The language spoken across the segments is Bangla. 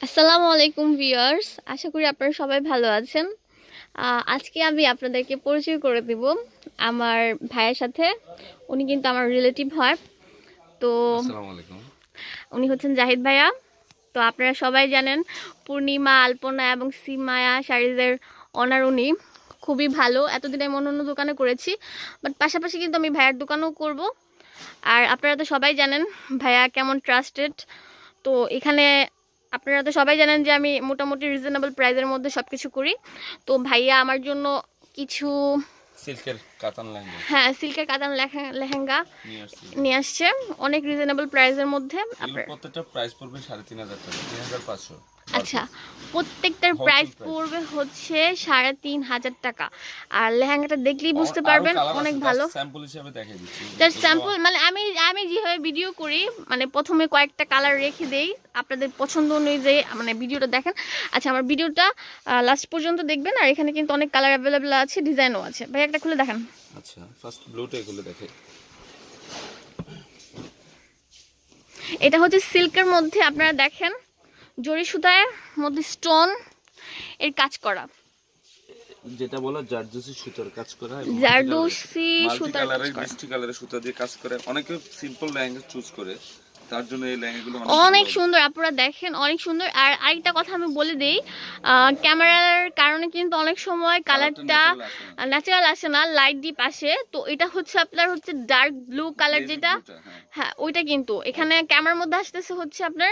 আসসালামু আলাইকুম ভিউয়ার্স, আশা করি আপনারা সবাই ভালো আছেন। আজকে আমি আপনাদেরকে পরিচয় করে দিব আমার ভাইয়ের সাথে। উনি কিন্তু আমার রিলেটিভ হয়। তো আসসালামু আলাইকুম। উনি হচ্ছেন জাহিদ ভাইয়া। তো আপনারা সবাই জানেন পূর্ণিমা, আলপনা এবং সিমায়া শাড়িজের অনার উনি। খুবই ভালো। এতদিন আমি অন্য দোকানে করেছি, বাট পাশাপাশি কিন্তু আমি ভাইয়ার দোকানেও করব। আর আপনারা তো সবাই জানেন ভাইয়া কেমন ট্রাস্টেড। তো এখানে আপনারা তো সবাই জানেন যে আমি মোটামুটি রিজনেবল প্রাইসের মধ্যে সব কিছু করি। তো ভাইয়া আমার জন্য কিছু সিল্কের কাতান লেহেঙ্গা সিল্কের কাতান লেহেঙ্গা নিয়ে নিয়ে আসছি। আসছে অনেক রিজনেবল প্রাইসের মধ্যে। এগুলো প্রত্যেকটা প্রাইস পড়বে ৩,৫০০ টাকা, ৩,৫০০। আচ্ছা, প্রত্যেকটার প্রাইস পড়বে হচ্ছে ৩,৫০০ টাকা। আর লেহেঙ্গাটা দেখলেই বুঝতে পারবেন অনেক ভালো। স্যাম্পল হিসেবে দেখাই দিচ্ছি। জাস্ট স্যাম্পল, মানে আমি যেভাবে ভিডিও করি, মানে প্রথমে কয়েকটা কালার রেখে দেই, আপনাদের পছন্দ অনুযায়ী মানে ভিডিওটা দেখেন। আচ্ছা, আমার ভিডিওটা লাস্ট পর্যন্ত দেখবেন। আর এখানে কিন্তু অনেক কালার অ্যাভেলেবেল আছে, ডিজাইনও আছে। ভাই একটা খুলে দেখেন। আচ্ছা, ফার্স্ট ব্লুটা খুলে দেখাই। এটা হচ্ছে সিল্কের মধ্যে, আপনারা দেখেন জরি সুতার মধ্যে স্টোন এর কাজ করা, যেটা বলা জারদোসি সুতার কাজ করা, জারদোসি সুতার সুতার কাজ করা। মিষ্টি কালারের সুতা দিয়ে কাজ করে। অনেকে সিম্পল লেহেঙ্গা চুজ করে, তার জন্য এই লেহেঙ্গাগুলো অনেক সুন্দর। আপনারা দেখেন অনেক সুন্দর। আর আরেকটা কথা আমি বলে দেই, ক্যামেরার কারণে কিন্তু অনেক সময় কালারটা ন্যাচারাল আসে না, লাইট ডিপ আসে। তো এটা হচ্ছে আপনার হচ্ছে ডার্ক ব্লু কালার, যেটা হ্যাঁ ওইটা কিন্তু এখানে ক্যামেরার মধ্যে আসতেছে হচ্ছে আপনার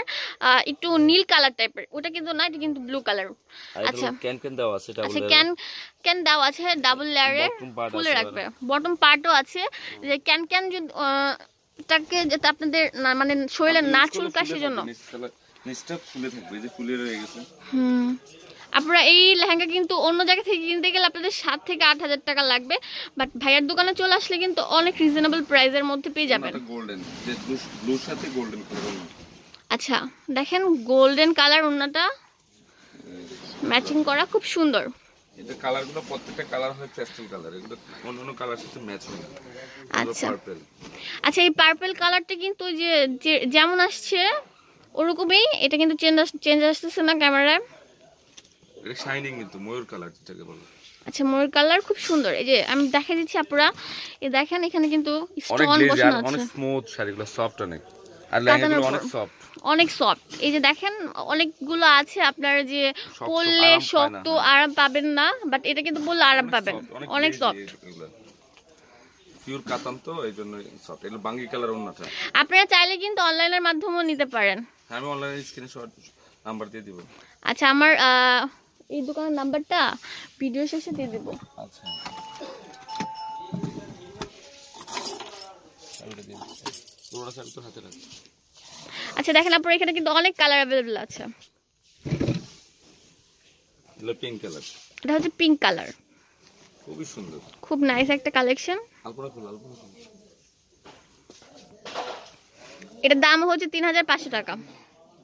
একটু নীল কালার টাইপের। ওটা কিন্তু না, এটা কিন্তু ব্লু কালার। আচ্ছা, ক্যান ক্যান দেওয়া আছে, আচ্ছা ক্যান দেওয়া আছে ডাবল লেয়ারে, ফুলে রাখবে। বটম পার্টও আছে, যে ক্যান যদি টাকে যাতে আপনাদের মানে শরীরে না চুলকায় সেজন্য নিচটা ফুলে থাকবে, যে ফুলে রয়ে গেছে। আপনারা এই লেহেঙ্গা কিন্তু অন্য জায়গা থেকে কিনতে গেলে আপনাদের ৭ থেকে ৮ হাজার টাকা লাগবে, বাট ভাইয়ার দোকানে চলে আসলে কিন্তু অনেক রিজনেবল প্রাইসের মধ্যে পেয়ে যাবেন। গোল্ডেন, যে ব্লুর সাথে গোল্ডেন কালার। আচ্ছা দেখেন, গোল্ডেন কালার ওন্নাটা ম্যাচিং করা, খুব সুন্দর। এটা কালারগুলো প্রত্যেকটা কালার হয় পেস্টেল কালার, এগুলো অন্য কালার সাথে ম্যাচ হয় না। আচ্ছা আচ্ছা, এই পার্পল কালারটা কিন্তু যে যেমন আসছে ওরকমই, এটা কিন্তু চেঞ্জ আসতেছে না ক্যামেরায়। এটা শাইনিং, কিন্তু ময়ূর কালার যেটাকে বলে। আচ্ছা, ময়ূর কালার খুব সুন্দর। এই যে আমি দেখাই দিচ্ছি আপনারা, এই দেখেন এখানে কিন্তু স্টোন বসানো আছে। অনেক স্মুথ শাড়িগুলো, সফট অনেক, আর লেহেঙ্গাগুলো অনেক সফট, অনেক সফট। এই যে দেখেন অনেকগুলো আছে, আপনারা যে পরলে শক্ত আরাম পাবেন না, বাট এটা কিন্তু পরলে আরাম পাবেন, অনেক সফট। পিওর কাতান তো এইজন্য সফট। এটা বাঙ্গি কালার ওন্নাটা। আপনারা চাইলে কিন্তু অনলাইনের মাধ্যমেও নিতে পারেন। আমি অনলাইনে স্ক্রিনশট নাম্বার দিয়ে দিব। আচ্ছা, আমার এই দোকানের নাম্বারটা ভিডিও শেষে দিয়ে দেব। আচ্ছা, আচ্ছা দেখেন আপনারা এখানে কিন্তু অনেক কালার অ্যাভেলেবল আছে। পিঙ্ক কালার, এটা হচ্ছে পিঙ্ক কালার, খুবই সুন্দর, খুব নাইস একটা কালেকশন। এটার দাম হচ্ছে ৩,৫০০ টাকা।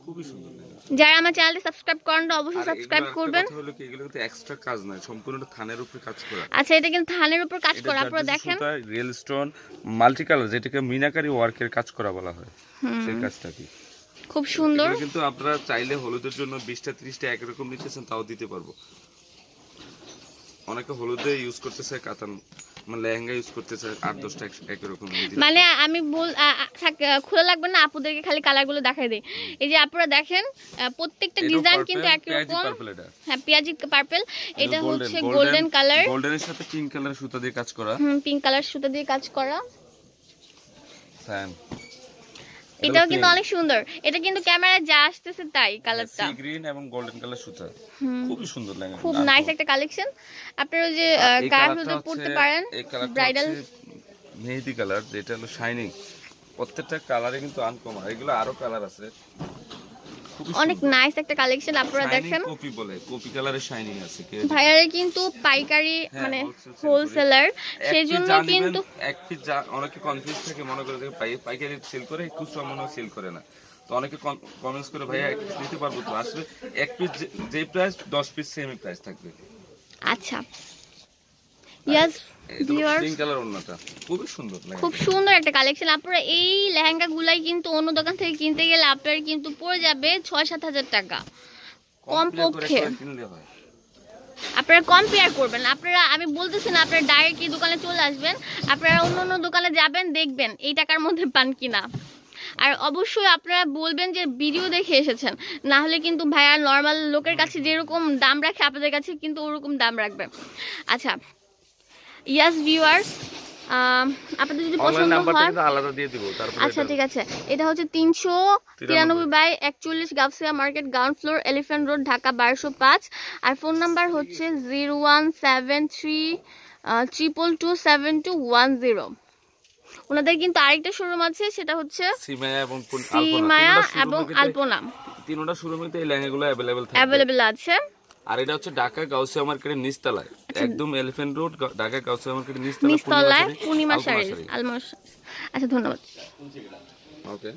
খুবই সুন্দর। যারা আমার চ্যানেলটি সাবস্ক্রাইব করেন অবশ্যই সাবস্ক্রাইব করবেন। কথা হলো কি, এগুলো কিন্তু এক্সট্রা কাজ নয়, সম্পূর্ণ থানের উপরে কাজ করা। আচ্ছা, এটা কিন্তু থানের উপর কাজ করা, আপনারা দেখেন রিয়েল স্টোন মাল্টি কালার, যেটাকে মিনাকারি ওয়ার্কের কাজ করা বলা হয়, সেই কাজটা কি খুব সুন্দর। কিন্তু আপনারা চাইলে হলুদের জন্য 20টা 30টা একরকম নিতেছেন, তাও দিতে পারবো। অনেকে হলুদে ইউজ করতেছে কাতান, মানে লেহেঙ্গা ইউজ করতেছে 8-10টা একরকম। মানে আমি খোলা লাগবে না, আপুদেরকে খালি কালারগুলো দেখাই দেই। এই যে আপনারা দেখেন প্রত্যেকটা ডিজাইন কিন্তু একই রকম। হ্যাঁ, পেঁয়াজি পার্পল। এটা হচ্ছে গোল্ডেন কালার, গোল্ডেনের সাথে পিঙ্ক কালার সুতা দিয়ে কাজ করা। পিঙ্ক কালার সুতা দিয়ে কাজ করা। ফ্যান, এটাও কিন্তু অনেক সুন্দর। এটা কিন্তু ক্যামেরায় যা আসতেছে তাই কালারটা। সি গ্রিন এবং গোল্ডেন কালার সুতা, খুবই সুন্দর লাগে, খুব নাইস একটা কালেকশন। আপনারা যে গায়ের মধ্যে পড়তে পারেন, ব্রাইডাল মেহেদি কালার, যেটা হলো শাইনিং। প্রত্যেকটা কালারে কিন্তু আনকমন, এগুলো আরো কালার আছে। অনেক নাইস একটা কালেকশন। আপনারা দেখেন কপি বলে, কপি কালারের শাইনিং আছে। ভাইয়ারে কিন্তু পাইকারি মানে হোলসেলার, সেজন্য কিন্তু এক পিস অনেকে কনফিউজ থাকে, মনে করে যে পাইকারি সেল করে, খুচরা মনে হয় সেল করে না। তো অনেকে কমেন্টস করে, ভাইয়া এক পিস নিতে পারবো? তো আসলে এক পিস যে প্রাইস 10 পিস সেম প্রাইস থাকবে। আচ্ছা, ইয়েস ভিউয়ার্স, পিঙ্ক কালার ওন্নাটা খুবই সুন্দর, খুব সুন্দর একটা কালেকশন। আপনারা এই লেহেঙ্গা গুলাই কিন্তু অন্য দোকান থেকে কিনতে গেলে আপনার কিন্তু পড়ে যাবে ৬-৭ হাজার টাকা। কমপক্ষে কিনলে হয়। আপনারা কম্পেয়ার করবেন। আপনারা, আমি বলতেছি না আপনারা ডাইরেক্ট এই দোকানে চলে আসবেন, আপনারা অন্য অন্য দোকানে যাবেন, দেখবেন এই টাকার মধ্যে পান কিনা। আর অবশ্যই আপনারা বলবেন যে ভিডিও দেখে এসেছেন, না হলে কিন্তু ভাইয়া নর্মাল লোকের কাছে যেরকম দাম রাখে আপনাদের কাছে কিন্তু ওরকম দাম রাখবে। আচ্ছা ইয়াস ভিউয়ার্স, আপনাদের যদি পছন্দ হয় আলাদা দিয়ে দিব। আচ্ছা ঠিক আছে, এটা হচ্ছে 393/41 Gausia market, ground floor, elephant road, Dhaka 1205। আর ফোন নাম্বার হচ্ছে 01732227210। ওনাদের কিন্তু আরেকটা শোরুম আছে, সেটা হচ্ছে সিমায়া এবং আলপনা। তিনটা শোরুমেতে এই লেহেঙ্গাগুলো অ্যাভেলেবল আছে। আর এটা হচ্ছে ঢাকা গাউসিয়া মার্কেটের নিচতলায়, একদম এলিফ্যান্ট রোড, ঢাকা গাউসিয়া মার্কেটের নিচতলায় পূর্ণিমা শাড়ি আলমোস্ট। আচ্ছা ধন্যবাদ। ওকে।